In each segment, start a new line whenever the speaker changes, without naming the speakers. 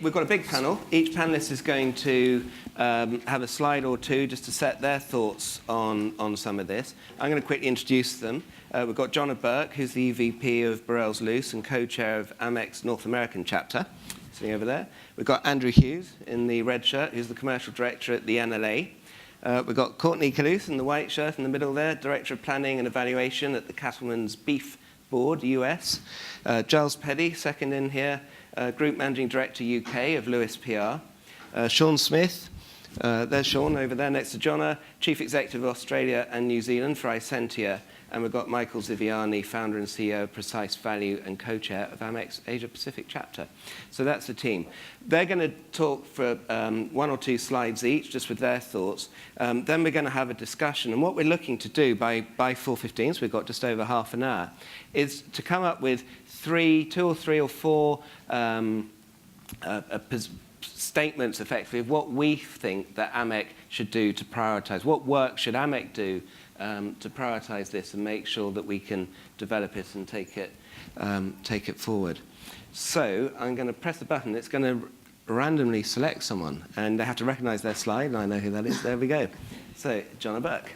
we've got a big panel. Each panelist is going to have a slide or two just to set their thoughts on some of this. I'm going to quickly introduce them. We've got Jonna Burke, who's the EVP of Burrell's Loose and co-chair of AMEC's North American chapter, sitting over there. We've got Andrew Hughes in the red shirt, who's the commercial director at the NLA. We've got Courtney Caluth in the white shirt in the middle there, director of planning and evaluation at the Cattlemen's Beef Board, US. Giles Peddy, second in here, Group Managing Director UK of Lewis PR. Sean Smith, there's Sean over there next to Jonna, Chief Executive of Australia and New Zealand for Isentia. And we've got Michael Ziviani, founder and CEO of Precise Value and co-chair of AMEC's Asia Pacific chapter. So that's the team. They're going to talk for 1 or 2 slides each, just with their thoughts. Then we're going to have a discussion. And what we're looking to do by 4:15, so we've got just over half an hour, is to come up with 2 or 3 or 4 statements, effectively, of what we think that AMEC should do to prioritize. What work should AMEC do to prioritize this and make sure that we can develop it and take it forward. So I'm going to press the button. It's going to randomly select someone, and they have to recognize their slide, and I know who that is. There we go. So, Jonna Burke.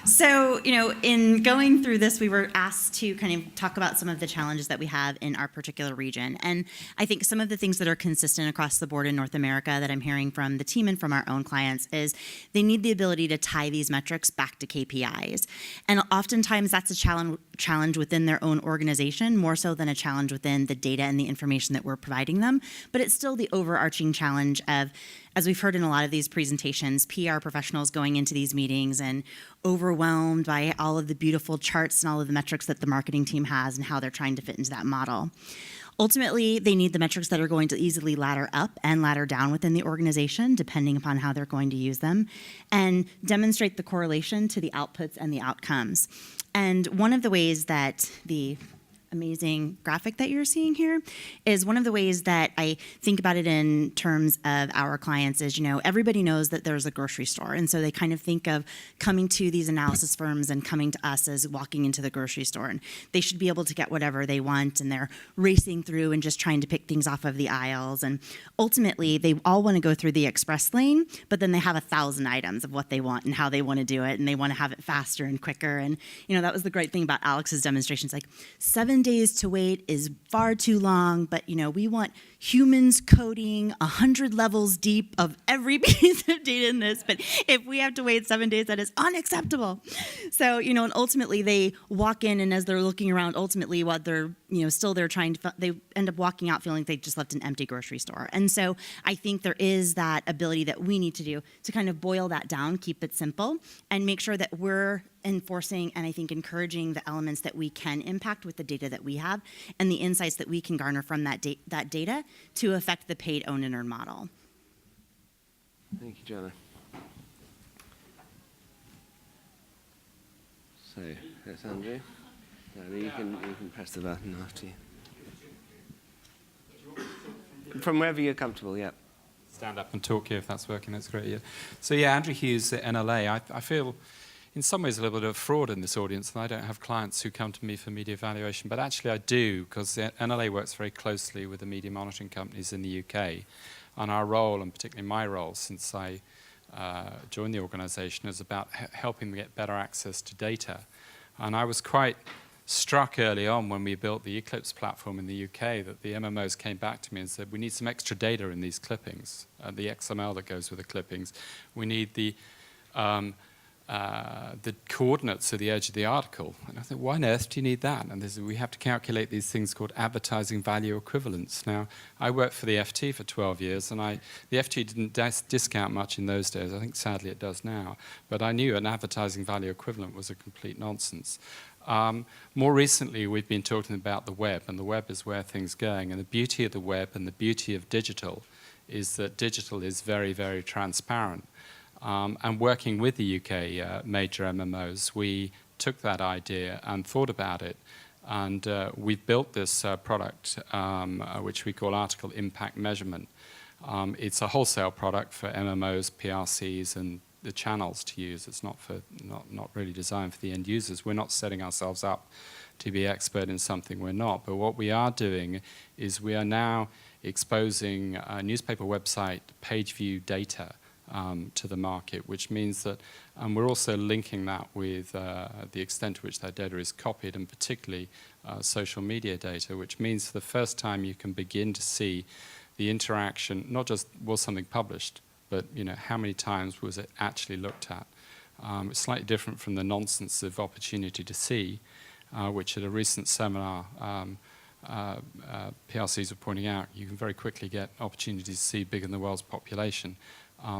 So, in going through this, we were asked to kind of talk about some of the challenges that we have in our particular region. And I think some of the things that are consistent across the board in North America that I'm hearing from the team and from our own clients is they need the ability to tie these metrics back to KPIs. And oftentimes that's a challenge within their own organization, more so than a challenge within the data and the information that we're providing them. But it's still the overarching challenge of, as we've heard in a lot of these presentations, PR professionals going into these meetings and overwhelmed by all of the beautiful charts and all of the metrics that the marketing team has and how they're trying to fit into that model. Ultimately, they need the metrics that are going to easily ladder up and ladder down within the organization, depending upon how they're going to use them, and demonstrate the correlation to the outputs and the outcomes. And one of the ways that the amazing graphic that you're seeing here is one of the ways that I think about it in terms of our clients is, everybody knows that there's a grocery store. And so they kind of think of coming to these analysis firms and coming to us as walking into the grocery store. And they should be able to get whatever they want. And they're racing through and just trying to pick things off of the aisles. And ultimately, they all want to go through the express lane, but then they have 1,000 items of what they want and how they want to do it. And they want to have it faster and quicker. And, that was the great thing about Alex's demonstrations. Like 7 days to wait is far too long, but we want humans coding 100 levels deep of every piece of data in this. But if we have to wait 7 days, that is unacceptable. So, and ultimately they walk in, and as they're looking around, ultimately what they're, still they're trying to, they end up walking out feeling like they just left an empty grocery store. And so I think there is that ability that we need to do to kind of boil that down, keep it simple, and make sure that we're enforcing and I think encouraging the elements that we can impact with the data that we have and the insights that we can garner from that data to affect the paid, own, and earn model.
Thank you, Jonna. So, that's Andrew. You can press the button after you. From wherever you're comfortable, yeah.
Stand up and talk here if that's working, that's great. Yeah. So yeah, Andrew Hughes at NLA. I feel in some ways a little bit of fraud in this audience, and I don't have clients who come to me for media evaluation, but actually I do, because NLA works very closely with the media monitoring companies in the UK, and our role, and particularly my role since I joined the organisation, is about helping them get better access to data. And I was quite struck early on when we built the Eclipse platform in the UK that the MMOs came back to me and said, we need some extra data in these clippings, the XML that goes with the clippings. We need the coordinates at the edge of the article. And I thought, why on earth do you need that? And we have to calculate these things called advertising value equivalents. Now, I worked for the FT for 12 years, and the FT didn't discount much in those days. I think, sadly, it does now. But I knew an advertising value equivalent was a complete nonsense. More recently, we've been talking about the web, and the web is where things are going. And the beauty of the web and the beauty of digital is that digital is very, very transparent. And working with the UK major MMOs, we took that idea and thought about it. And we've built this product, which we call Article Impact Measurement. It's a wholesale product for MMOs, PRCs, and the channels to use. It's not really designed for the end users. We're not setting ourselves up to be expert in something we're not. But what we are doing is we are now exposing newspaper website page view data to the market, which means that we're also linking that with the extent to which that data is copied, and particularly social media data, which means for the first time you can begin to see the interaction, not just was something published, but how many times was it actually looked at. It's slightly different from the nonsense of opportunity to see, which at a recent seminar PRCs were pointing out, you can very quickly get opportunities to see bigger than the world's population,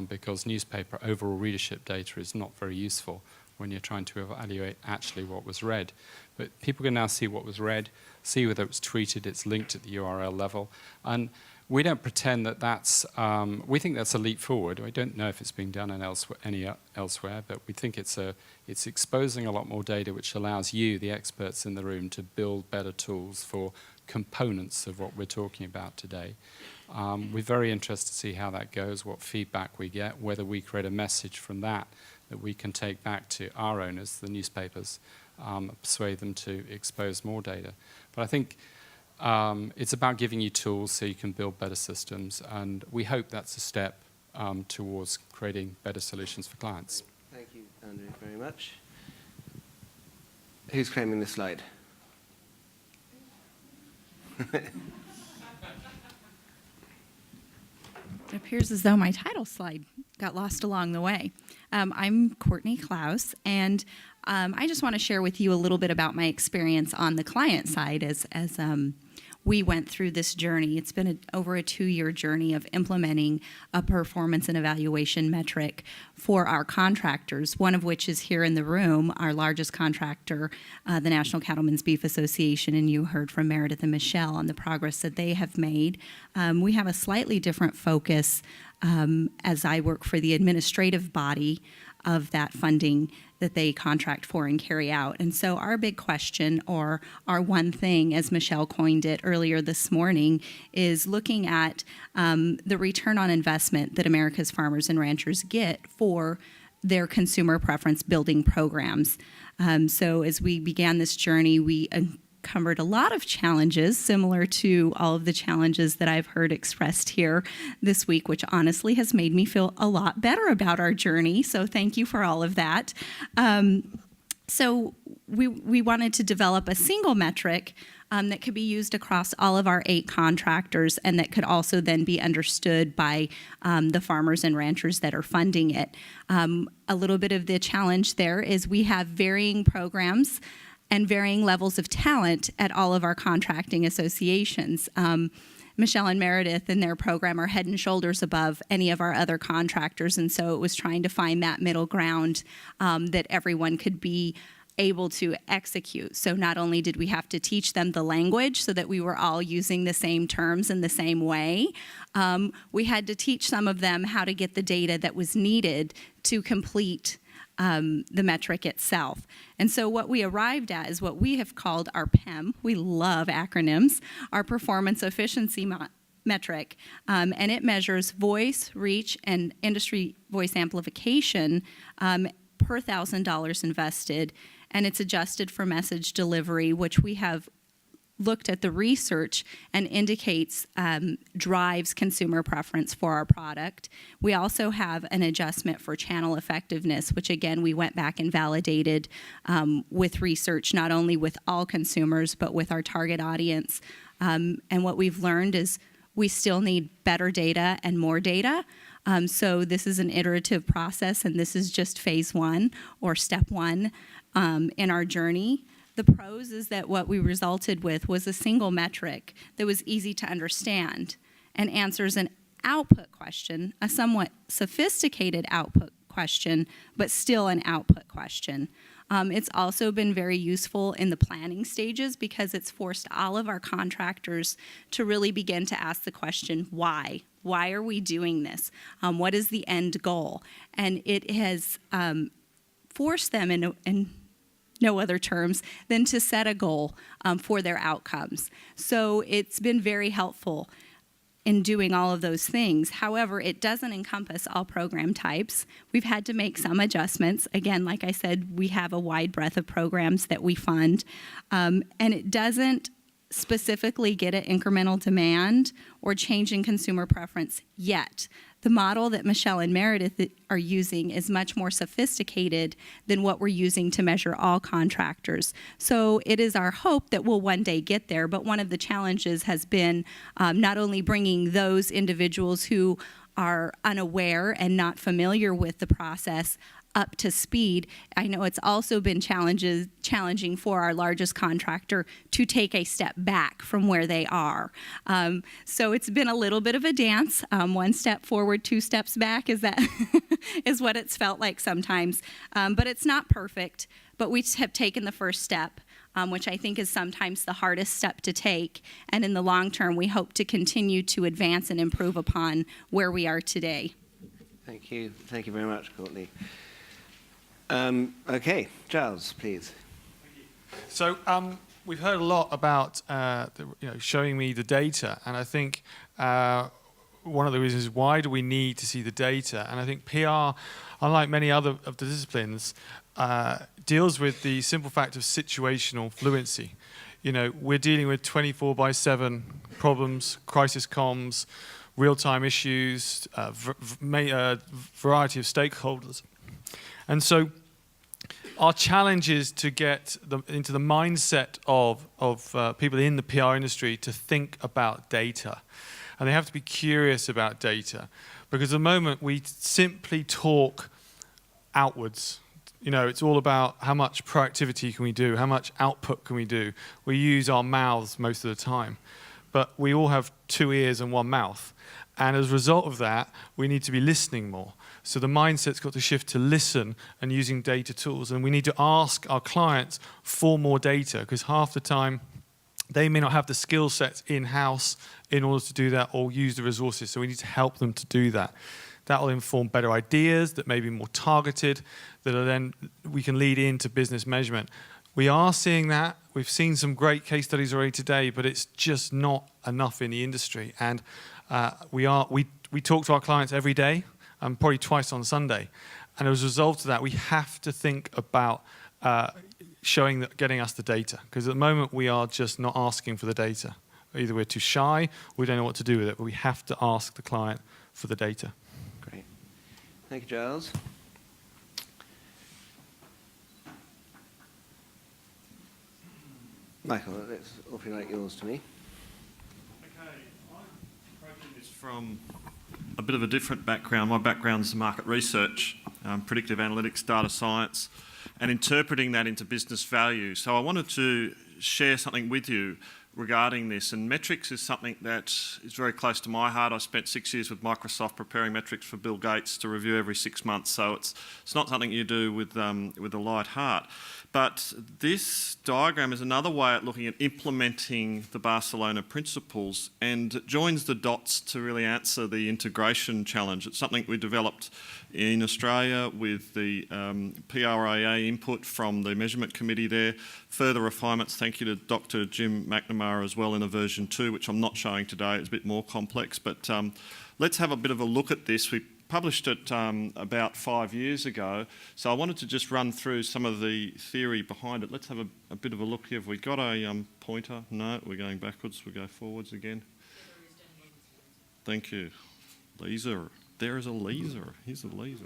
because newspaper overall readership data is not very useful when you're trying to evaluate actually what was read. But people can now see what was read, see whether it was tweeted, it's linked at the URL level. And we don't pretend that that's, we think that's a leap forward. We don't know if it's being done elsewhere, but we think it's exposing a lot more data, which allows you, the experts in the room, to build better tools for components of what we're talking about today. We're very interested to see how that goes, what feedback we get, whether we create a message from that we can take back to our owners, the newspapers, persuade them to expose more data. But I think it's about giving you tools so you can build better systems, and we hope that's a step towards creating better solutions for clients.
Thank you, Andrew, very much. Who's claiming this slide?
It appears as though my title slide got lost along the way. I'm Courtney Klaus, and I just want to share with you a little bit about my experience on the client side as we went through this journey. It's been over a 2-year journey of implementing a performance and evaluation metric for our contractors, one of which is here in the room, our largest contractor, the National Cattlemen's Beef Association, and you heard from Meredith and Michelle on the progress that they have made. We have a slightly different focus as I work for the administrative body of that funding that they contract for and carry out. And so our big question, or our one thing, as Michelle coined it earlier this morning, is looking at the return on investment that America's farmers and ranchers get for their consumer preference building programs. So as we began this journey, we uncovered a lot of challenges similar to all of the challenges that I've heard expressed here this week, which honestly has made me feel a lot better about our journey. So thank you for all of that. So we wanted to develop a single metric that could be used across all of our 8 contractors, and that could also then be understood by the farmers and ranchers that are funding it. A little bit of the challenge there is we have varying programs and varying levels of talent at all of our contracting associations. Michelle and Meredith in their program are head and shoulders above any of our other contractors, and so it was trying to find that middle ground that everyone could be able to execute. So not only did we have to teach them the language so that we were all using the same terms in the same way, we had to teach some of them how to get the data that was needed to complete the metric itself. And so what we arrived at is what we have called our PEM. We love acronyms, our performance efficiency metric. And it measures voice, reach, and industry voice amplification per $1,000 invested. And it's adjusted for message delivery, which we have looked at the research and indicates drives consumer preference for our product. We also have an adjustment for channel effectiveness, which again, we went back and validated with research, not only with all consumers, but with our target audience. And what we've learned is we still need better data and more data. So this is an iterative process, and this is just phase 1 or step 1 in our journey. The pros is that what we resulted with was a single metric that was easy to understand and answers an output question, a somewhat sophisticated output question, but still an output question. It's also been very useful in the planning stages because it's forced all of our contractors to really begin to ask the question, why? Why are we doing this? What is the end goal? And it has forced them in no other terms than to set a goal for their outcomes. So it's been very helpful. in doing all of those things. However, it doesn't encompass all program types. We've had to make some adjustments. Again, like I said, we have a wide breadth of programs that we fund, and it doesn't specifically get at incremental demand or change in consumer preference yet. The model that Michelle and Meredith are using is much more sophisticated than what we're using to measure all contractors. So it is our hope that we'll one day get there, but one of the challenges has been not only bringing those individuals who are unaware and not familiar with the process up to speed. I know it's also been challenging for our largest contractor to take a step back from where they are. So it's been a little bit of a dance. One step forward, two steps back is what it's felt like sometimes. But it's not perfect, but we have taken the first step, which I think is sometimes the hardest step to take. And in the long term, we hope to continue to advance and improve upon where we are today.
Thank you. Thank you very much, Courtney. Okay, Giles, please.
So we've heard a lot about showing me the data, and I think one of the reasons is why do we need to see the data? And I think PR, unlike many other of the disciplines, deals with the simple fact of situational fluency. You know, we're dealing with 24/7 problems, crisis comms, real-time issues, variety of stakeholders. And so our challenge is to get into the mindset of people in the PR industry to think about data. And they have to be curious about data. Because at the moment, we simply talk outwards. You know, it's all about how much proactivity can we do, how much output can we do. We use our mouths most of the time. But we all have 2 ears and 1 mouth. And as a result of that, we need to be listening more. So the mindset's got to shift to listen and using data tools. And we need to ask our clients for more data, because half the time they may not have the skill sets in-house in order to do that or use the resources. So we need to help them to do that. That will inform better ideas that may be more targeted, that are then we can lead into business measurement. We are seeing that. We've seen some great case studies already today, but it's just not enough in the industry. And we talk to our clients every day, probably twice on Sunday. And as a result of that, we have to think about getting us the data. Because at the moment, we are just not asking for the data. Either we're too shy, or we don't know what to do with it, but we have to ask the client for the data.
Great. Thank you, Giles. Michael, that's awfully like yours to me.
Okay, I'm approaching this from a bit of a different background. My background is market research, predictive analytics, data science, and interpreting that into business value. So I wanted to share something with you regarding this, and metrics is something that is very close to my heart. I spent 6 years with Microsoft preparing metrics for Bill Gates to review every 6 months, so it's not something you do with a light heart. But this diagram is another way at looking at implementing the Barcelona principles, and it joins the dots to really answer the integration challenge. It's something we developed in Australia with the PRAA input from the measurement committee there. Further refinements, thank you to Dr. Jim McNamara as well in a version 2, which I'm not showing today. It's a bit more complex, but let's have a bit of a look at this. We published it about 5 years ago, so I wanted to just run through some of the theory behind it. Let's have a bit of a look here. Have we got a pointer? No, we're going backwards. We go forwards again. Thank you. Laser. There is a laser. Here's a laser.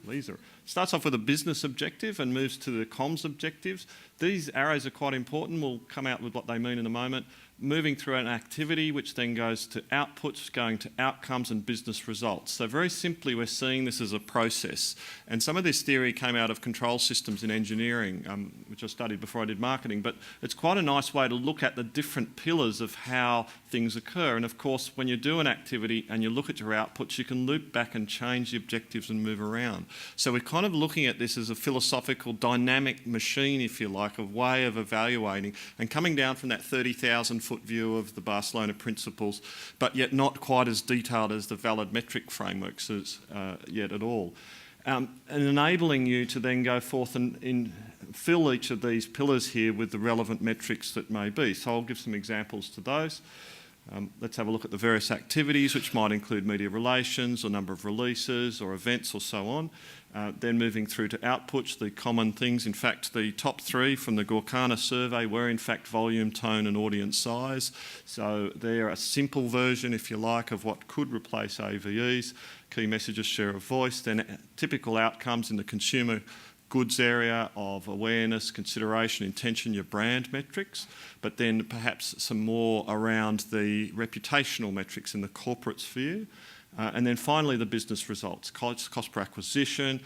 Laser. Starts off with a business objective and moves to the comms objectives. These arrows are quite important. We'll come out with what they mean in a moment. Moving through an activity, which then goes to outputs, going to outcomes and business results. So very simply, we're seeing this as a process. And some of this theory came out of control systems in engineering, which I studied before I did marketing. But it's quite a nice way to look at the different pillars of how things occur. And of course, when you do an activity and you look at your outputs, you can loop back and change the objectives and move around. So we're kind of looking at this as a philosophical dynamic machine, if you like, a way of evaluating and coming down from that 30,000-foot view of the Barcelona principles, but yet not quite as detailed as the valid metric frameworks yet at all. And enabling you to then go forth and fill each of these pillars here with the relevant metrics that may be. So I'll give some examples to those. Let's have a look at the various activities, which might include media relations or number of releases or events or so on. Then moving through to outputs, the common things. In fact, the top 3 from the Gorkana survey were in fact volume, tone and audience size. So they're a simple version, if you like, of what could replace AVEs. Key messages, share of voice, then typical outcomes in the consumer goods area of awareness, consideration, intention, your brand metrics, but then perhaps some more around the reputational metrics in the corporate sphere. And then finally, the business results, cost per acquisition,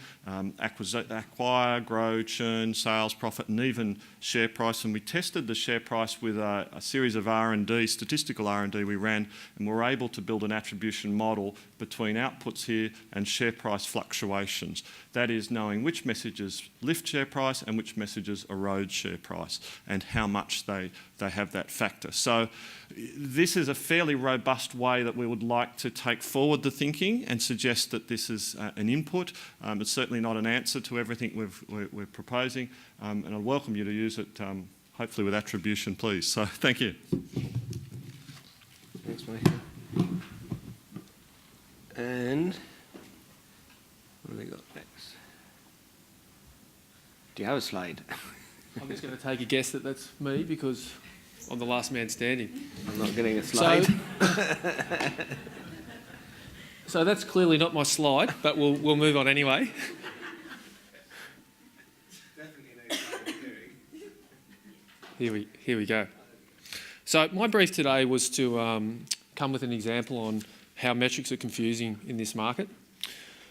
acquire, grow, churn, sales, profit, and even share price. And we tested the share price with a series of R&D, statistical R&D we ran, and we were able to build an attribution model between outputs here and share price fluctuations. That is knowing which messages lift share price and which messages erode share price and how much they have that factor. So this is a fairly robust way that we would like to take forward the thinking and suggest that this is an input. It's certainly not an answer to everything we're proposing, and I'd welcome you to use it, hopefully with attribution, please. So thank you.
Thanks, Michael. And what have we got next? Do you have a slide?
I'm just going to take a guess that that's me because I'm the last man standing.
I'm not getting a slide.
So that's clearly not my slide, but we'll move on anyway. Here we go. So my brief today was to come with an example on how metrics are confusing in this market.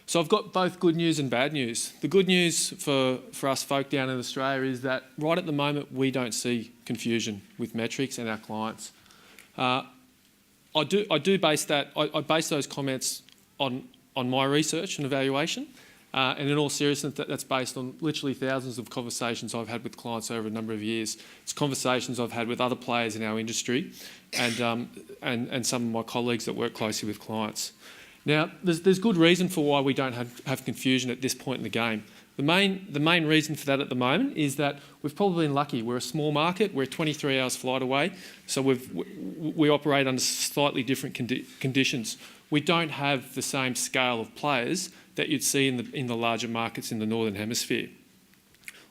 So I've got both good news and bad news. The good news for us folk down in Australia is that right at the moment we don't see confusion with metrics and our clients. I base those comments on my research and evaluation, and in all seriousness, that's based on literally thousands of conversations I've had with clients over a number of years. It's conversations I've had with other players in our industry, and some of my colleagues that work closely with clients. Now, there's good reason for why we don't have confusion at this point in the game. The main reason for that at the moment is that we've probably been lucky. We're a small market. We're 23 hours flight away, so we operate under slightly different conditions. We don't have the same scale of players that you'd see in the larger markets in the Northern Hemisphere.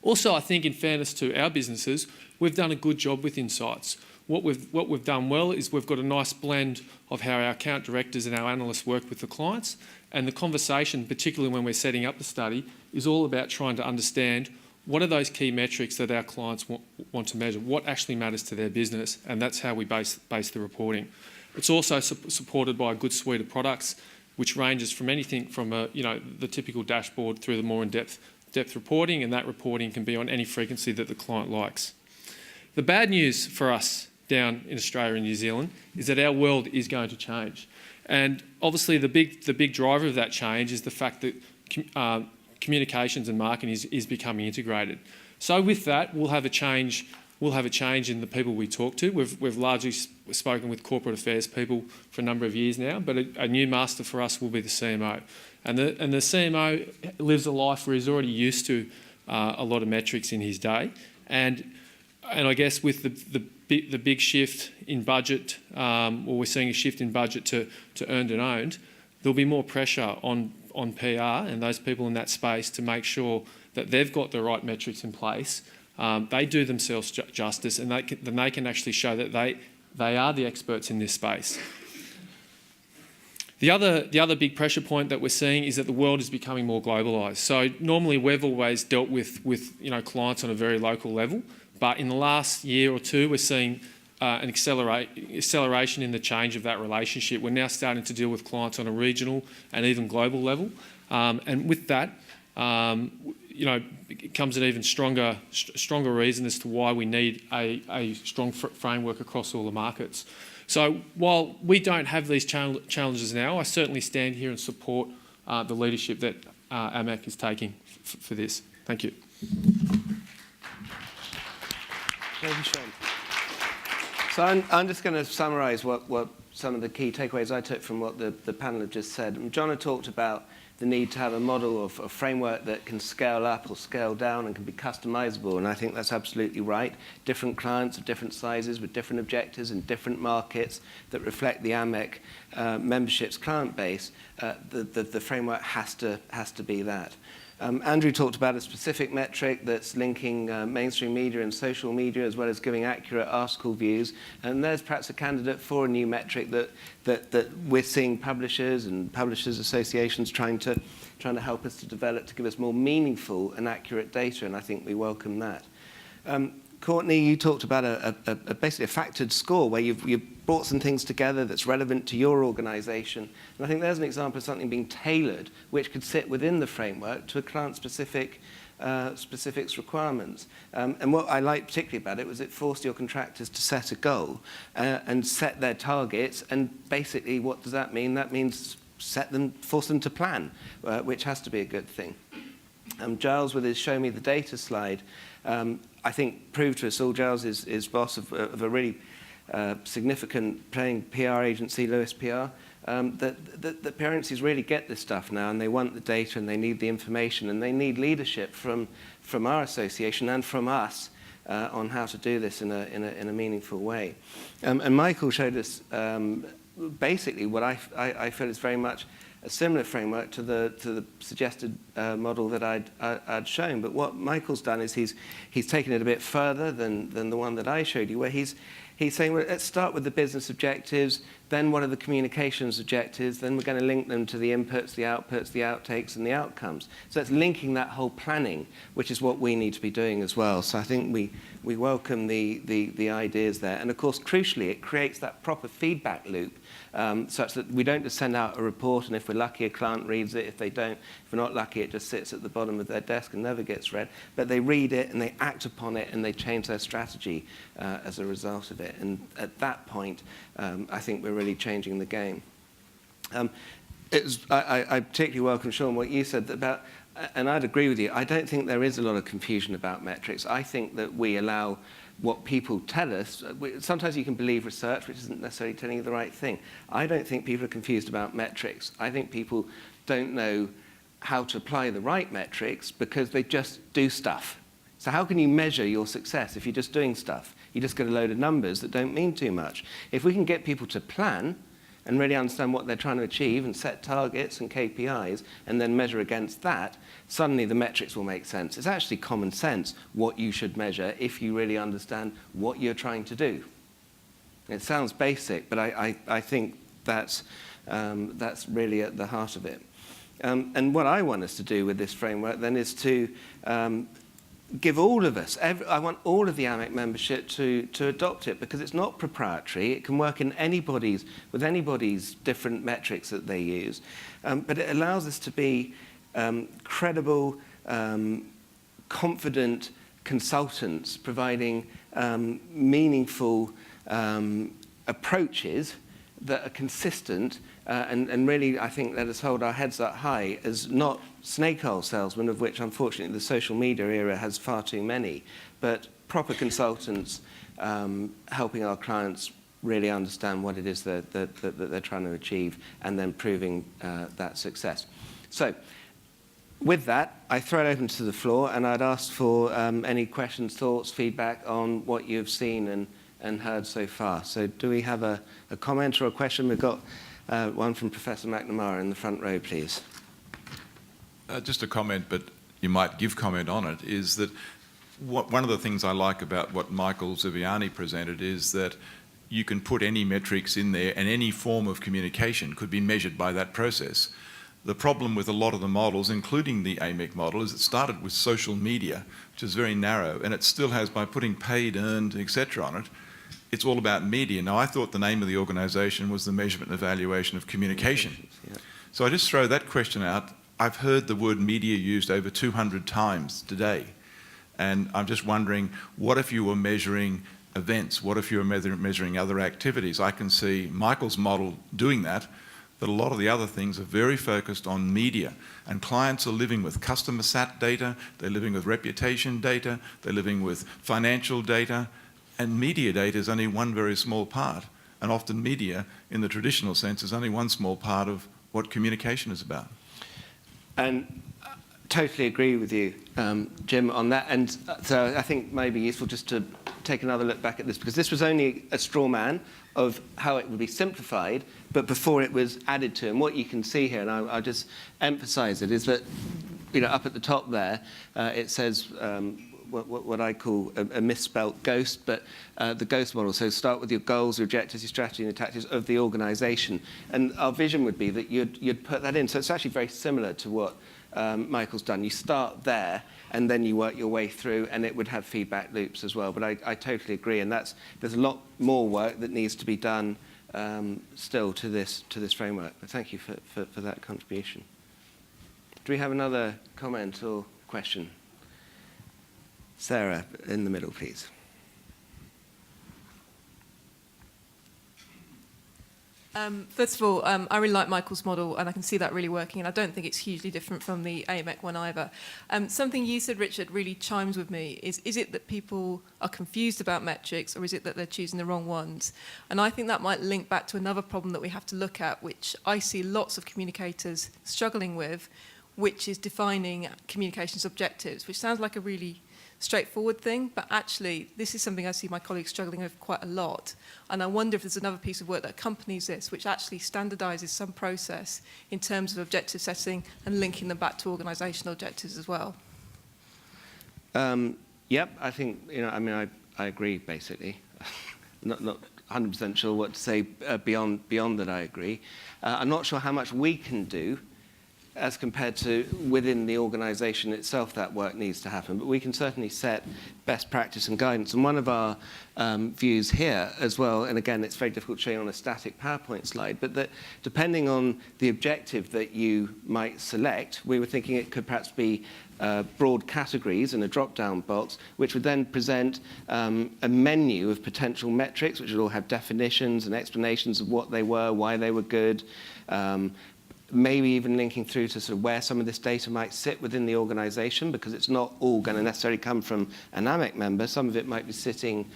Also, I think in fairness to our businesses, we've done a good job with insights. What we've done well is we've got a nice blend of how our account directors and our analysts work with the clients, and the conversation, particularly when we're setting up the study, is all about trying to understand what are those key metrics that our clients want to measure, what actually matters to their business, and that's how we base the reporting. It's also supported by a good suite of products, which ranges from anything from the typical dashboard through the more in-depth reporting, and that reporting can be on any frequency that the client likes. The bad news for us down in Australia and New Zealand is that our world is going to change. And obviously the big driver of that change is the fact that communications and marketing is becoming integrated. So with that, we'll have a change in the people we talk to. We've largely spoken with corporate affairs people for a number of years now, but a new master for us will be the CMO. And the CMO lives a life where he's already used to a lot of metrics in his day. And I guess with the big shift in budget, or we're seeing a shift in budget to earned and owned, there'll be more pressure on PR and those people in that space to make sure that they've got the right metrics in place. They do themselves justice, and then they can actually show that they are the experts in this space. The other big pressure point that we're seeing is that the world is becoming more globalised. So normally we've always dealt with clients on a very local level, but in the last year or two we're seeing an acceleration in the change of that relationship. We're now starting to deal with clients on a regional and even global level, and with that, it comes an even stronger reason as to why we need a strong framework across all the markets. So while we don't have these challenges now, I certainly stand here and support the leadership that AMEC is taking for this. Thank you.
Thank you, Sean. So I'm just going to summarise what some of the key takeaways I took from what the panel have just said. John had talked about the need to have a model of a framework that can scale up or scale down and can be customizable, and I think that's absolutely right. Different clients of different sizes with different objectives in different markets that reflect the AMEC membership's client base, the framework has to be that. Andrew talked about a specific metric that's linking mainstream media and social media, as well as giving accurate article views. And there's perhaps a candidate for a new metric that we're seeing publishers and publishers associations trying to help us to develop, to give us more meaningful and accurate data, and I think we welcome that. Courtney, you talked about basically a factored score where you've brought some things together that's relevant to your organization. And I think there's an example of something being tailored, which could sit within the framework to a client-specific specifics requirements. And what I liked particularly about it was it forced your contractors to set a goal and set their targets. And basically, what does that mean? That means force them to plan, which has to be a good thing. Giles, with his show me the data slide, I think proved to us all, Giles is boss of a really significant playing PR agency, Lewis PR, that PR agencies really get this stuff now, and they want the data and they need the information and they need leadership from our association and from us on how to do this in a meaningful way. And Michael showed us basically what I feel is very much a similar framework to the suggested model that I'd shown. But what Michael's done is he's taken it a bit further than the one that I showed you, where he's saying, well, let's start with the business objectives, then what are the communications objectives, then we're going to link them to the inputs, the outputs, the outtakes, and the outcomes. So it's linking that whole planning, which is what we need to be doing as well. So I think we welcome the ideas there. And of course, crucially, it creates that proper feedback loop, such that we don't just send out a report, and if we're lucky, a client reads it. If they don't, if we're not lucky, it just sits at the bottom of their desk and never gets read. But they read it, and they act upon it, and they change their strategy as a result of it. And at that point, I think we're really changing the game. I particularly welcome, Sean, what you said about, and I'd agree with you, I don't think there is a lot of confusion about metrics. I think that we allow what people tell us. Sometimes you can believe research, which isn't necessarily telling you the right thing. I don't think people are confused about metrics. I think people don't know how to apply the right metrics because they just do stuff. So how can you measure your success if you're just doing stuff? You just get a load of numbers that don't mean too much. If we can get people to plan and really understand what they're trying to achieve and set targets and KPIs and then measure against that, suddenly the metrics will make sense. It's actually common sense what you should measure if you really understand what you're trying to do. It sounds basic, but I think that's really at the heart of it. And what I want us to do with this framework then is to give all of us, I want all of the AMEC membership to adopt it, because it's not proprietary. It can work in with anybody's different metrics that they use. But it allows us to be credible, confident consultants providing meaningful approaches that are consistent and really, I think, let us hold our heads up high as not snake oil salesmen, of which, unfortunately, the social media era has far too many, but proper consultants helping our clients really understand what it is that they're trying to achieve and then proving that success. So with that, I throw it open to the floor, and I'd ask for any questions, thoughts, feedback on what you've seen and heard so far. So do we have a comment or a question? We've got one from Professor McNamara in the front row, please.
Just a comment, but you might give comment on it, is that one of the things I like about what Michael Ziviani presented is that you can put any metrics in there and any form of communication could be measured by that process. The problem with a lot of the models, including the AMEC model, is it started with social media, which is very narrow, and it still has, by putting paid, earned, etc. on it, it's all about media. Now, I thought the name of the organisation was the Measurement and Evaluation of Communication.
Yeah.
So I just throw that question out. I've heard the word media used over 200 times today. And I'm just wondering, what if you were measuring events? What if you were measuring other activities? I can see Michael's model doing that, but a lot of the other things are very focused on media. And clients are living with customer sat data, they're living with reputation data, they're living with financial data, and media data is only one very small part. And often media, in the traditional sense, is only one small part of what communication is about.
And totally agree with you, Jim, on that. And so I think it may be useful just to take another look back at this, because this was only a straw man of how it would be simplified, but before it was added to. And what you can see here, and I'll just emphasize it, is that up at the top there, it says what I call a misspelt GHOST, but the GHOST model. So start with your goals, your objectives, your strategy, and the tactics of the organization. And our vision would be that you'd put that in. So it's actually very similar to what Michael's done. You start there, and then you work your way through, and it would have feedback loops as well. But I totally agree, and there's a lot more work that needs to be done still to this framework. But thank you for that contribution. Do we have another comment or question? Sarah, in the middle, please.
First of all, I really like Michael's model, and I can see that really working, and I don't think it's hugely different from the AMEC one either. Something you said, Richard, really chimes with me. Is it that people are confused about metrics, or is it that they're choosing the wrong ones? And I think that might link back to another problem that we have to look at, which I see lots of communicators struggling with, which is defining communications objectives, which sounds like a really straightforward thing, but actually this is something I see my colleagues struggling with quite a lot. And I wonder if there's another piece of work that accompanies this, which actually standardises some process in terms of objective setting and linking them back to organisational objectives as well.
Yep, I think, I agree, basically. not 100% sure what to say beyond that I agree. I'm not sure how much we can do as compared to within the organisation itself. That work needs to happen. But we can certainly set best practice and guidance. And one of our views here as well, and again, it's very difficult to show you on a static PowerPoint slide, but that depending on the objective that you might select, we were thinking it could perhaps be broad categories in a drop-down box, which would then present a menu of potential metrics, which would all have definitions and explanations of what they were, why they were good, maybe even linking through to sort of where some of this data might sit within the organisation, because it's not all going to necessarily come from an AMEC member. Some of it might be sitting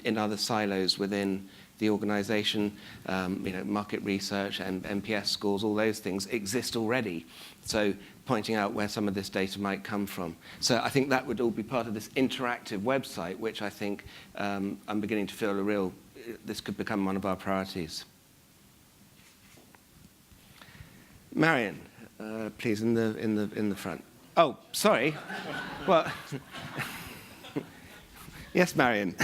in other silos within the organisation. Market research and NPS scores, all those things exist already. So pointing out where some of this data might come from. So I think that would all be part of this interactive website, which I think I'm beginning to feel this could become one of our priorities. Marion, please, in the front. Oh, sorry. Well, yes, Marion.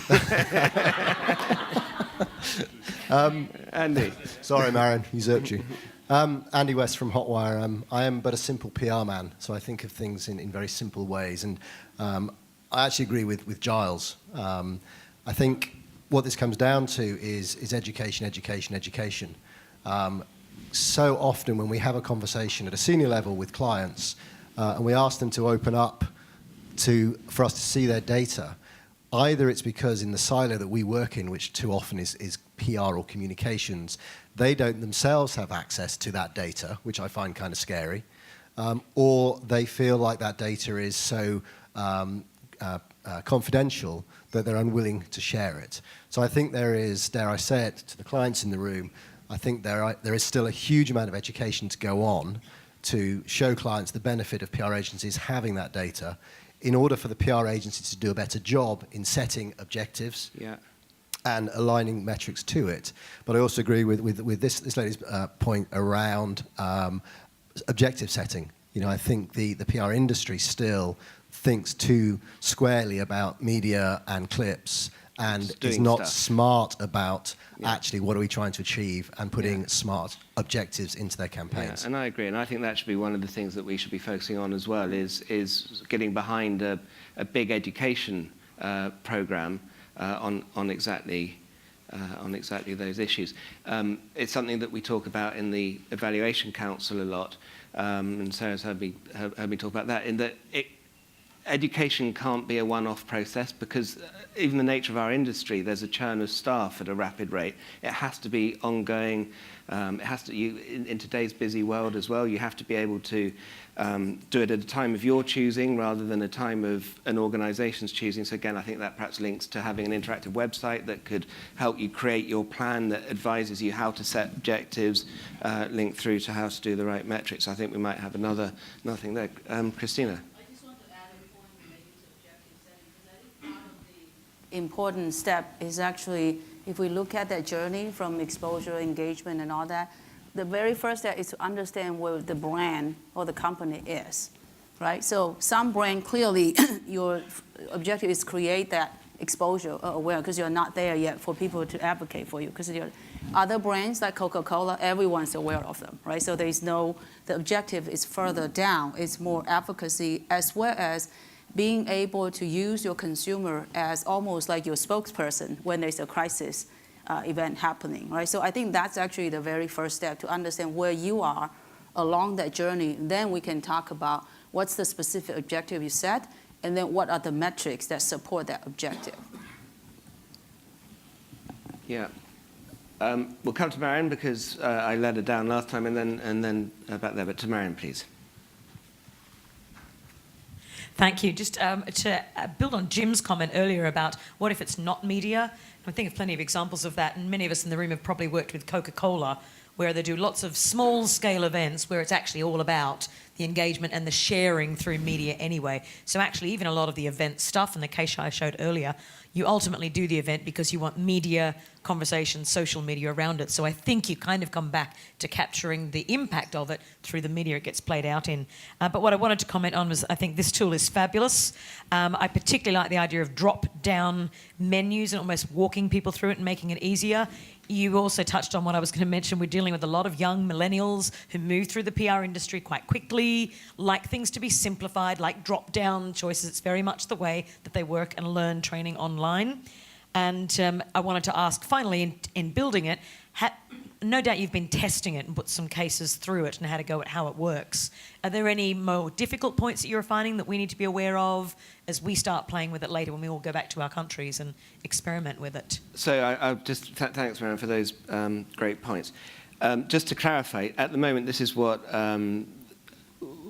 Andy.
Sorry, Marion, usurped you. Andy West from Hotwire. I am but a simple PR man, so I think of things in very simple ways. And I actually agree with Giles. I think what this comes down to is education, education, education. So often when we have a conversation at a senior level with clients and we ask them to open up for us to see their data, either it's because in the silo that we work in, which too often is PR or communications, they don't themselves have access to that data, which I find kind of scary, or they feel like that data is so confidential that they're unwilling to share it. So I think there is, dare I say it to the clients in the room, I think there is still a huge amount of education to go on to show clients the benefit of PR agencies having that data in order for the PR agencies to do a better job in setting objectives and aligning metrics to it. But I also agree with this lady's point around objective setting. I think the PR industry still thinks too squarely about media and clips and is not smart about actually what are we trying to achieve and putting smart objectives into their campaigns.
Yeah, and I agree, and I think that should be one of the things that we should be focusing on as well, is getting behind a big education program on exactly those issues. It's something that we talk about in the Evaluation Council a lot, and Sarah's heard me talk about that, in that education can't be a one-off process because even the nature of our industry, there's a churn of staff at a rapid rate. It has to be ongoing. It has to, in today's busy world as well, you have to be able to do it at a time of your choosing rather than a time of an organization's choosing. So again, I think that perhaps links to having an interactive website that could help you create your plan that advises you how to set objectives, linked through to how to do the right metrics. I think we might have another thing there. Christina.
Important step is actually, if we look at that journey from exposure, engagement, and all that, the very first step is to understand where the brand or the company is, right? So some brand, clearly, your objective is create that exposure or awareness because you're not there yet for people to advocate for you. Because other brands like Coca-Cola, everyone's aware of them, right? So there is the objective is further down. It's more advocacy as well as being able to use your consumer as almost like your spokesperson when there's a crisis event happening, right? So I think that's actually the very first step to understand where you are along that journey. Then we can talk about what's the specific objective you set, and then what are the metrics that support that objective.
Yeah. We'll come to Marianne because I led her down last time, and then back there. But to Marianne, please.
Thank you. Just to build on Jim's comment earlier about what if it's not media, I think of plenty of examples of that, and many of us in the room have probably worked with Coca-Cola, where they do lots of small-scale events where it's actually all about the engagement and the sharing through media anyway. So actually, even a lot of the event stuff, and the case I showed earlier, you ultimately do the event because you want media, conversation, social media around it. So I think you kind of come back to capturing the impact of it through the media it gets played out in. But what I wanted to comment on was I think this tool is fabulous. I particularly like the idea of drop-down menus and almost walking people through it and making it easier. You also touched on what I was going to mention. We're dealing with a lot of young millennials who move through the PR industry quite quickly, like things to be simplified, like drop-down choices. It's very much the way that they work and learn training online. And I wanted to ask, finally, in building it, no doubt you've been testing it and put some cases through it and had a go at how it works. Are there any more difficult points that you're finding that we need to be aware of as we start playing with it later when we all go back to our countries and experiment with it?
So I just thanks, Marianne, for those great points. Just to clarify, at the moment, this is what I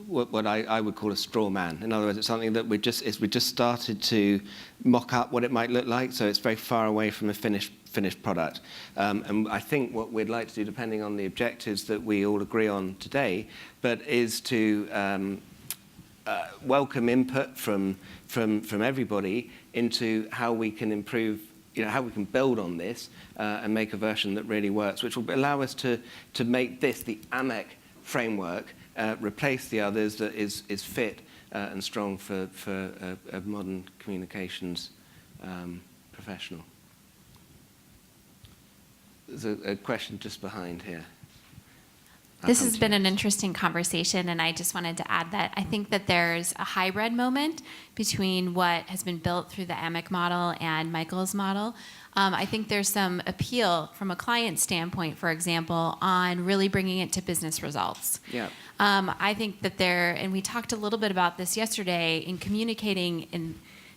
would call a straw man. In other words, it's something that we just started to mock up what it might look like, so it's very far away from a finished product. And I think what we'd like to do, depending on the objectives that we all agree on today, but is to welcome input from everybody into how we can improve, how we can build on this and make a version that really works, which will allow us to make this the AMEC framework, replace the others that is fit and strong for a modern communications professional. There's a question just behind here.
This has been an interesting conversation, and I just wanted to add that I think that there's a hybrid moment between what has been built through the AMEC model and Michael's model. I think there's some appeal from a client standpoint, for example, on really bringing it to business results.
Yeah.
I think that and we talked a little bit about this yesterday, in communicating in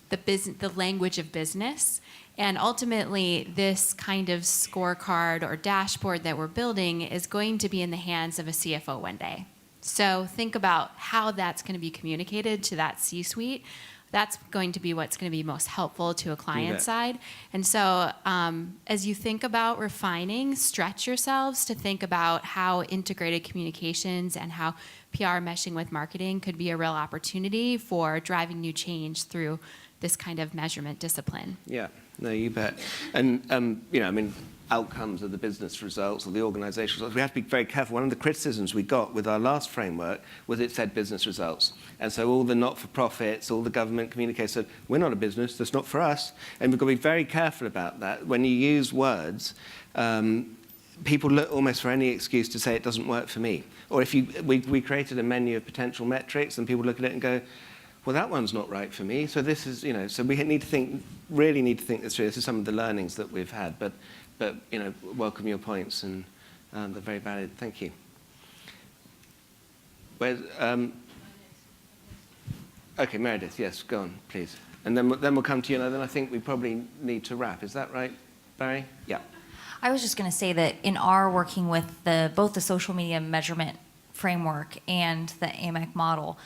the language of business. And ultimately, this kind of scorecard or dashboard that we're building is going to be in the hands of a CFO one day. So think about how that's going to be communicated to that C-suite. That's going to be what's going to be most helpful to a client side. And so as you think about refining, stretch yourselves to think about how integrated communications and how PR meshing with marketing could be a real opportunity for driving new change through this kind of measurement discipline.
Yeah, no, you bet. And, outcomes of the business results or the organizational results, we have to be very careful. One of the criticisms we got with our last framework was it said business results. And so all the not-for-profits, all the government communicators said, we're not a business, that's not for us. And we've got to be very careful about that. When you use words, people look almost for any excuse to say it doesn't work for me. Or if we created a menu of potential metrics and people look at it and go, well, that one's not right for me. So this is, so we really need to think this through. This is some of the learnings that we've had. But welcome your points, and they're very valid. Thank you. Okay, Meredith, yes, go on, please. And then we'll come to you, and then I think we probably need to wrap. Is that right, Barry? Yeah.
I was just going to say that in our working with both the social media measurement framework and the AMEC model,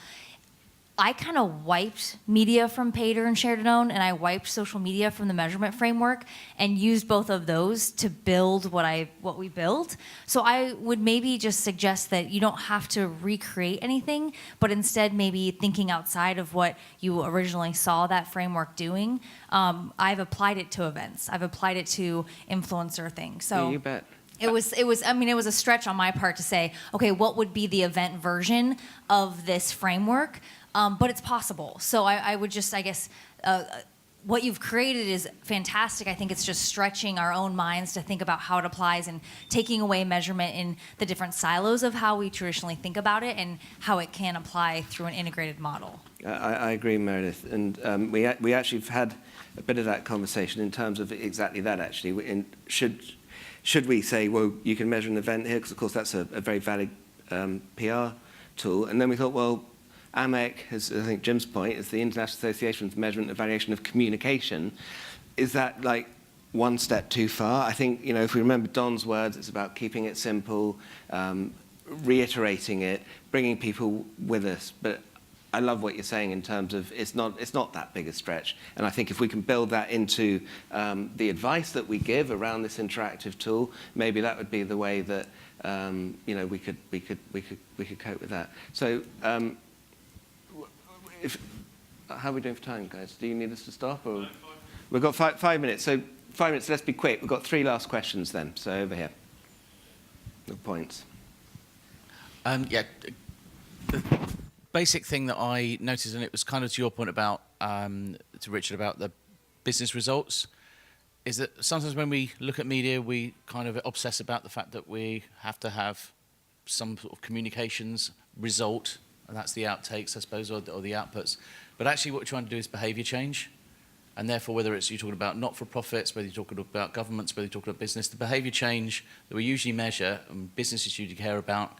I kind of wiped media from paid and shared and owned, and I wiped social media from the measurement framework and used both of those to build what we built. So I would maybe just suggest that you don't have to recreate anything, but instead maybe thinking outside of what you originally saw that framework doing. I've applied it to events. I've applied it to influencer things. So
yeah, you bet.
It was a stretch on my part to say, okay, what would be the event version of this framework? But it's possible. So I would just, I guess, what you've created is fantastic. I think it's just stretching our own minds to think about how it applies and taking away measurement in the different silos of how we traditionally think about it and how it can apply through an integrated model.
I agree, Meredith. And we actually have had a bit of that conversation in terms of exactly that, actually. Should we say, well, you can measure an event here, because, of course, that's a very valid PR tool. And then we thought, well, AMEC, as I think Jim's point, is the International Association for Measurement and Evaluation of Communication. Is that like one step too far? I think, if we remember Don's words, it's about keeping it simple, reiterating it, bringing people with us. But I love what you're saying in terms of it's not that big a stretch. And I think if we can build that into the advice that we give around this interactive tool, maybe that would be the way that we could cope with that. So. How are we doing for time, guys? Do you need us to stop? Or? We've got 5 minutes. So 5 minutes, let's be quick. We've got 3 last questions then. So over here. The points.
Yeah. The basic thing that I noticed, and it was kind of to your point about, to Richard, about the business results, is that sometimes when we look at media, we kind of obsess about the fact that we have to have some sort of communications result, and that's the outtakes, I suppose, or the outputs. But actually what we're trying to do is behaviour change. And therefore, whether it's you're talking about not-for-profits, whether you're talking about governments, whether you're talking about business, the behaviour change that we usually measure and businesses usually care about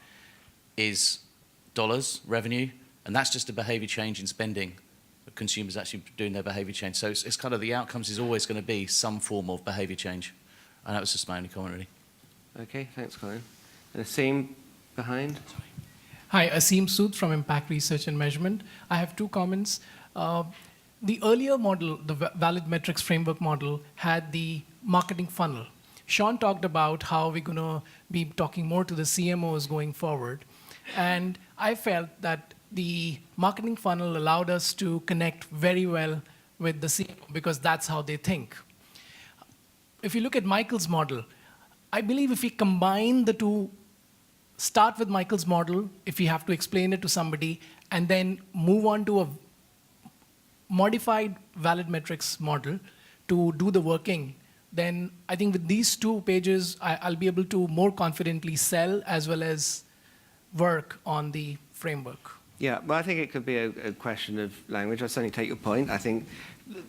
is dollars, revenue, and that's just a behaviour change in spending. Consumers actually doing their behaviour change. So it's kind of the outcomes is always going to be some form of behaviour change. And that was just my only comment, really.
Okay, thanks, Colin. And Asim behind.
Sorry.
Hi, Asim Sood from Impact Research and Measurement. I have 2 comments. The earlier model, the Valid Metrics Framework model, had the marketing funnel. Sean talked about how we're going to be talking more to the CMOs going forward. And I felt that the marketing funnel allowed us to connect very well with the CMO because that's how they think. If you look at Michael's model, I believe if we combine the two, start with Michael's model, if we have to explain it to somebody, and then move on to a modified valid metrics model to do the working, then I think with these 2 pages, I'll be able to more confidently sell as well as work on the framework.
Yeah, well, I think it could be a question of language. I certainly take your point. I think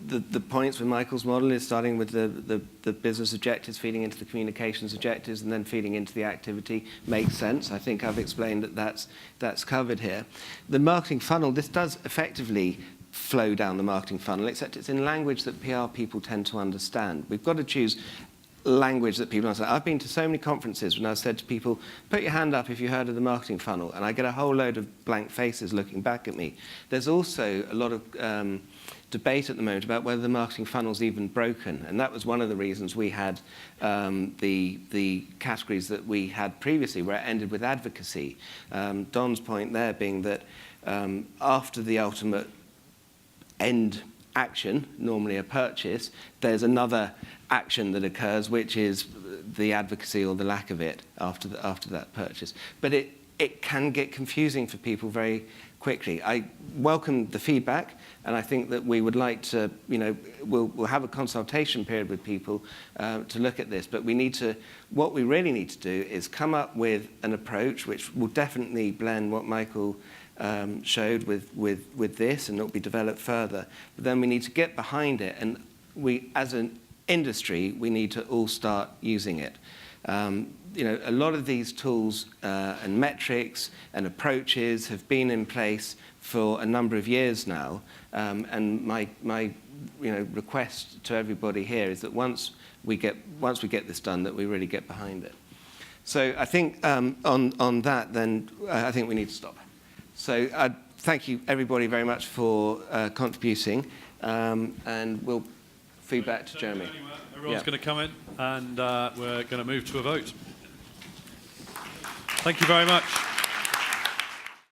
the points with Michael's model is starting with the business objectives, feeding into the communications objectives, and then feeding into the activity makes sense. I think I've explained that that's covered here. The marketing funnel, this does effectively flow down the marketing funnel, except it's in language that PR people tend to understand. We've got to choose language that people understand. I've been to so many conferences when I've said to people, put your hand up if you heard of the marketing funnel, and I get a whole load of blank faces looking back at me. There's also a lot of debate at the moment about whether the marketing funnel's even broken, and that was one of the reasons we had the categories that we had previously, where it ended with advocacy. Don's point there being that after the ultimate end action, normally a purchase, there's another action that occurs, which is the advocacy or the lack of it after that purchase. But it can get confusing for people very quickly. I welcome the feedback, and I think that we would like to, we'll have a consultation period with people to look at this, but what we really need to do is come up with an approach which will definitely blend what Michael showed with this, and it'll be developed further. But then we need to get behind it, and we, as an industry, we need to all start using it. A lot of these tools and metrics and approaches have been in place for a number of years now, and my request to everybody here is that once we get this done, that we really get behind it. So I think on that, then I think we need to stop. So thank you everybody very much for contributing, and we'll feedback to Jeremy.
Everyone's going to come in, and we're going to move to a vote. Thank you very much.